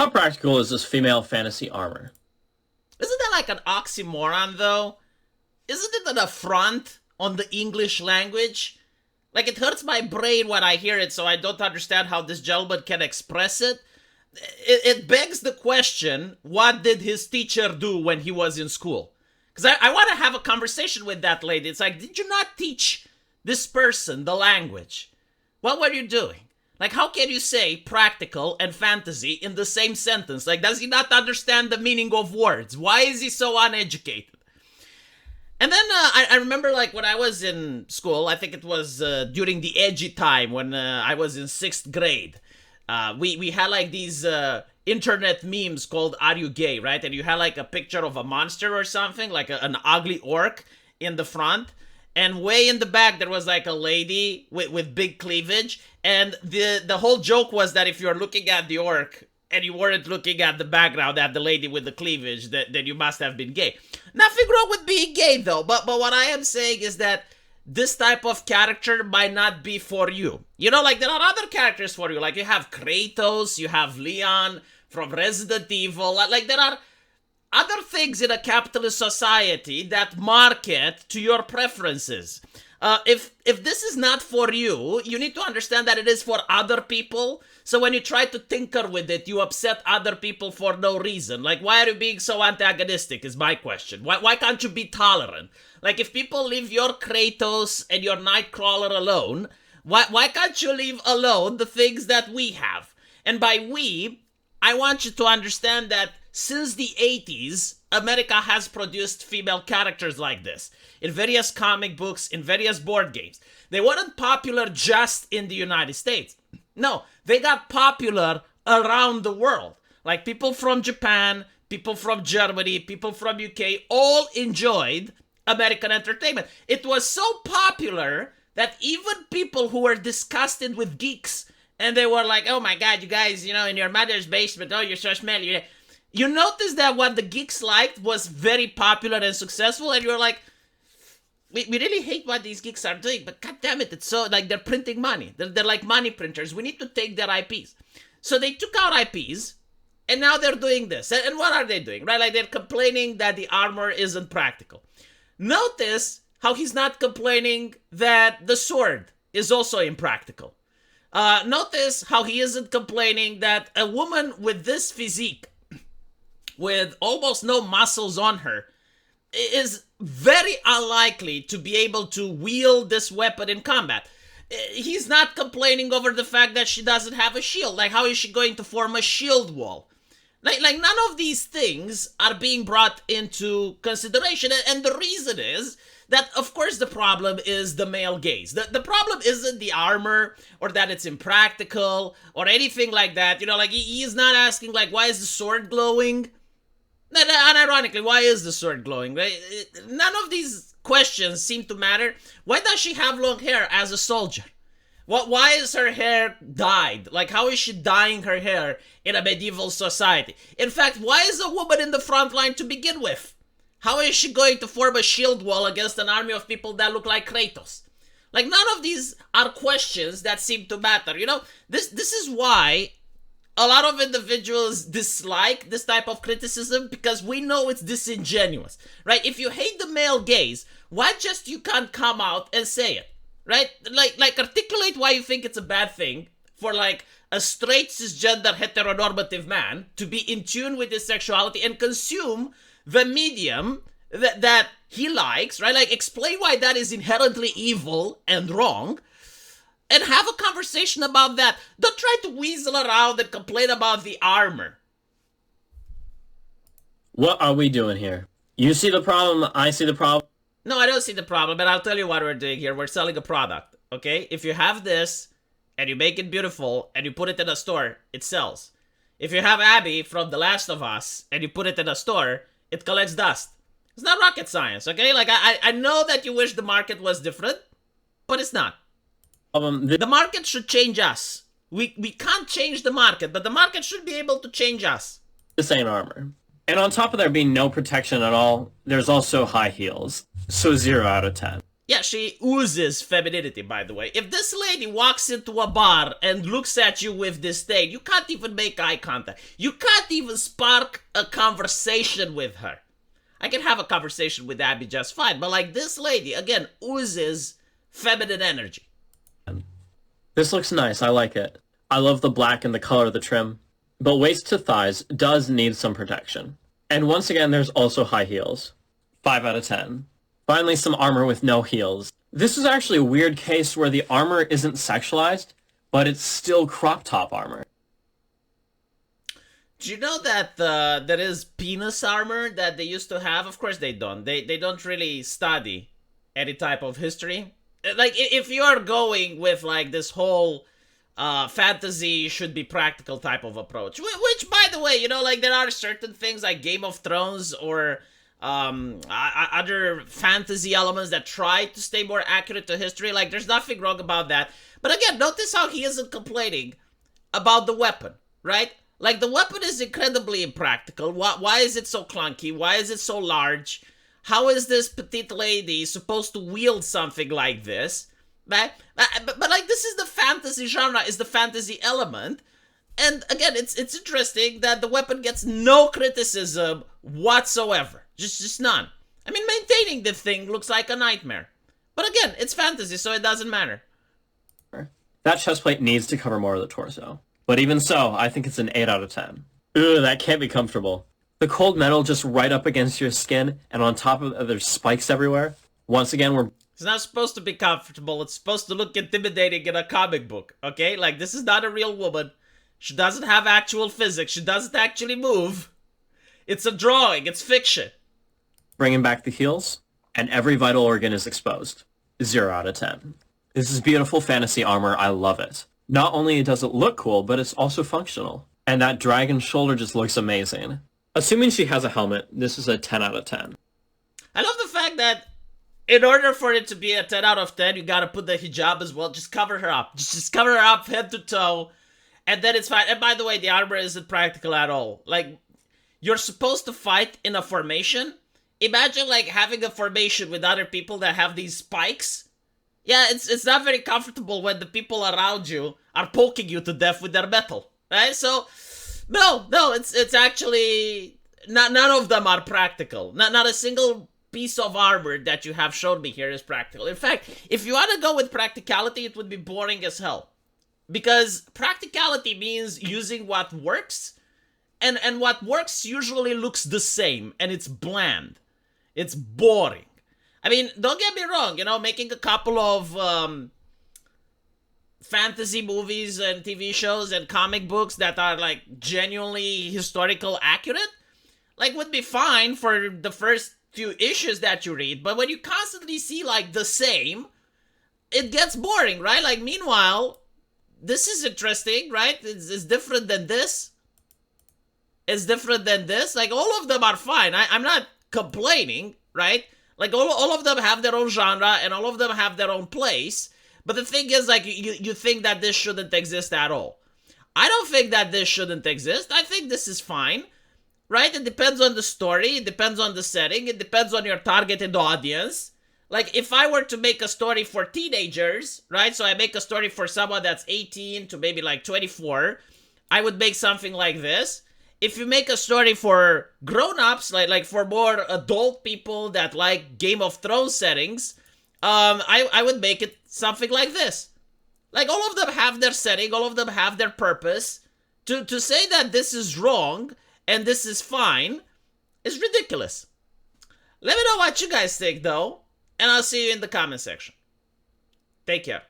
How practical is this female fantasy armor? Isn't that like an oxymoron, though? Isn't it an affront on the English language? Like, it hurts my brain when I hear it, so I don't understand how this gentleman can express it. It begs the question, what did his teacher do when he was in school? Because I want to have a conversation with that lady. It's like, did you not teach this person the language? What were you doing? Like, how can you say practical and fantasy in the same sentence? Like, does he not understand the meaning of words? Why is he so uneducated? And then I remember, like, when I was in school, I think it was during the edgy time when I was in 6th grade. We had, like, these internet memes called Are You Gay, right? And you had, like, a picture of a monster or something, like an ugly orc in the front. And way in the back, there was, like, a lady with big cleavage. And the whole joke was that if you're looking at the orc and you weren't looking at the background at the lady with the cleavage, then you must have been gay. Nothing wrong with being gay, though. But what I am saying is that this type of character might not be for you. You know, like, there are other characters for you. Like, you have Kratos, you have Leon from Resident Evil. Like, there are other things in a capitalist society that market to your preferences. If this is not for you, you need to understand that it is for other people. So when you try to tinker with it, you upset other people for no reason. Like, why are you being so antagonistic is my question. Why can't you be tolerant? Like, if people leave your Kratos and your Nightcrawler alone, why can't you leave alone the things that we have? And by we, I want you to understand that since the 80s, America has produced female characters like this in various comic books, in various board games. They weren't popular just in the United States. No, they got popular around the world. Like, people from Japan, people from Germany, people from UK all enjoyed American entertainment. It was so popular that even people who were disgusted with geeks and they were like, oh my god, you guys, you know, in your mother's basement, oh, you're so smelly. You notice that what the geeks liked was very popular and successful, and you're like, we really hate what these geeks are doing, but god damn it, it's so, like, they're printing money. They're like money printers. We need to take their IPs. So they took out IPs, and now they're doing this. And what are they doing, right? Like, they're complaining that the armor isn't practical. Notice how he's not complaining that the sword is also impractical. Notice how he isn't complaining that a woman with this physique, with almost no muscles on her, is very unlikely to be able to wield this weapon in combat. He's not complaining over the fact that she doesn't have a shield. Like, how is she going to form a shield wall? Like none of these things are being brought into consideration. And the reason is that, of course, the problem is the male gaze. The problem isn't the armor or that it's impractical or anything like that. You know, like, he is not asking, like, why is the sword glowing? Unironically, why is the sword glowing? Right? None of these questions seem to matter. Why does she have long hair as a soldier? Why is her hair dyed? Like, how is she dyeing her hair in a medieval society? In fact, why is a woman in the front line to begin with? How is she going to form a shield wall against an army of people that look like Kratos? Like, none of these are questions that seem to matter. You know, this is why a lot of individuals dislike this type of criticism, because we know it's disingenuous, right? If you hate the male gaze, why just you can't come out and say it, right? Like articulate why you think it's a bad thing for, like, a straight cisgender heteronormative man to be in tune with his sexuality and consume the medium that he likes, right? Like, explain why that is inherently evil and wrong, and have a conversation about that. Don't try to weasel around and complain about the armor. What are we doing here? You see the problem, I see the problem. No, I don't see the problem, but I'll tell you what we're doing here. We're selling a product, okay? If you have this, and you make it beautiful, and you put it in a store, it sells. If you have Abby from The Last of Us, and you put it in a store, it collects dust. It's not rocket science, okay? Like, I know that you wish the market was different, but it's not. The market should change us. We can't change the market, but the market should be able to change us. The same armor. And on top of there being no protection at all, there's also high heels. So 0 out of 10. Yeah, she oozes femininity, by the way. If this lady walks into a bar and looks at you with disdain, you can't even make eye contact. You can't even spark a conversation with her. I can have a conversation with Abby just fine, but like this lady, again, oozes feminine energy. This looks nice. I like it. I love the black and the color of the trim. But waist to thighs does need some protection. And once again, there's also high heels. 5 out of 10. Finally, some armor with no heels. This is actually a weird case where the armor isn't sexualized, but it's still crop top armor. Do you know that there is penis armor that they used to have? Of course they don't. They don't really study any type of history. Like, if you are going with, like, this whole fantasy should be practical type of approach, which, by the way, you know, like, there are certain things like Game of Thrones or other fantasy elements that try to stay more accurate to history. Like, there's nothing wrong about that. But again, notice how he isn't complaining about the weapon, right? Like, the weapon is incredibly impractical. Why is it so clunky? Why is it so large? How is this petite lady supposed to wield something like this? Right? But like, this is the fantasy genre, is the fantasy element. And again, it's interesting that the weapon gets no criticism whatsoever. Just none. I mean, maintaining the thing looks like a nightmare. But again, it's fantasy, so it doesn't matter. That chest plate needs to cover more of the torso. But even so, I think it's an 8 out of 10. Ugh, that can't be comfortable. The cold metal just right up against your skin, and on top of it, there's spikes everywhere. Once again, we're... It's not supposed to be comfortable. It's supposed to look intimidating in a comic book, okay? Like, this is not a real woman. She doesn't have actual physics. She doesn't actually move. It's a drawing. It's fiction. bringing back the heels, and every vital organ is exposed. 0 out of 10. This is beautiful fantasy armor. I love it. Not only does it look cool, but it's also functional. And that dragon shoulder just looks amazing. Assuming she has a helmet, this is a 10 out of 10. I love the fact that in order for it to be a 10 out of 10, you gotta put the hijab as well. Just cover her up. Just cover her up head to toe. And then it's fine. And by the way, the armor isn't practical at all. Like, you're supposed to fight in a formation. Imagine, like, having a formation with other people that have these spikes. Yeah, it's not very comfortable when the people around you are poking you to death with their metal. Right? So, no, it's actually... none of them are practical. Not a single piece of armor that you have shown me here is practical. In fact, if you want to go with practicality, it would be boring as hell. Because practicality means using what works, and what works usually looks the same, and it's bland. It's boring. I mean, don't get me wrong, you know, making a couple of fantasy movies and TV shows and comic books that are, like, genuinely historical accurate, like, would be fine for the first few issues that you read, but when you constantly see, like, the same, it gets boring, right? Like, meanwhile, this is interesting, right? It's different than this. It's different than this. Like, all of them are fine. I'm not complaining, right? Like, all of them have their own genre, and all of them have their own place. But the thing is, like, you think that this shouldn't exist at all. I don't think that this shouldn't exist. I think this is fine, right? It depends on the story. It depends on the setting. It depends on your targeted audience. Like, if I were to make a story for teenagers, right? So I make a story for someone that's 18 to maybe, like, 24. I would make something like this. If you make a story for grown-ups, like for more adult people that like Game of Thrones settings, I would make it something like this. Like, all of them have their setting, all of them have their purpose. To say that this is wrong and this is fine is ridiculous. Let me know what you guys think, though, and I'll see you in the comment section. Take care.